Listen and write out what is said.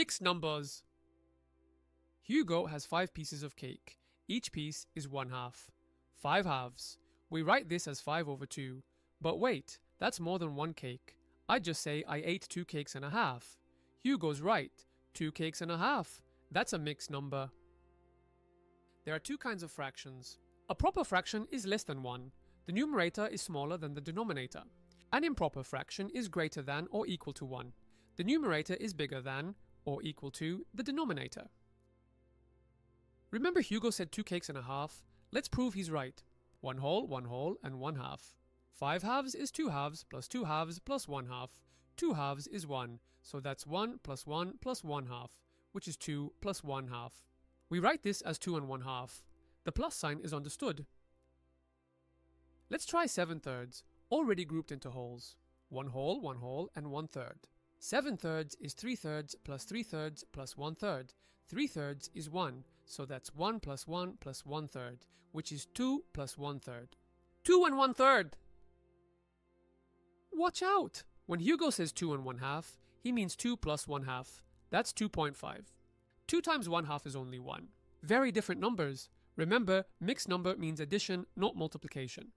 Mixed numbers. Hugo has 5 pieces of cake. Each piece is 1/2. 5 halves. We write this as 5 over 2. But wait, that's more than 1 cake. I'd just say I ate 2 cakes and a half. Hugo's right. 2 cakes and a half. That's a mixed number. There are 2 kinds of fractions. A proper fraction is less than 1. The numerator is smaller than the denominator. An improper fraction is greater than or equal to 1. The numerator is bigger than or equal to the denominator. Remember Hugo said 2 cakes and a half? Let's prove he's right. 1 whole, 1 whole, and 1/2. 5 halves is 2 halves plus 2 halves plus 1/2. 2 halves is 1, so that's 1 plus 1 plus 1/2, which is 2 plus 1/2. We write this as 2 and 1/2. The plus sign is understood. Let's try 7/3, already grouped into wholes. 1 whole, and 1/3. 7/3 is 3/3 plus 3/3 plus 1/3. 3/3 is 1, so that's 1 plus 1 plus 1/3, which is 2 plus 1/3. 2 and 1/3! Watch out! When Hugo says 2 and 1/2, he means 2 plus 1/2. That's 2.5. 2 times 1/2 is only 1. Very different numbers. Remember, mixed number means addition, not multiplication.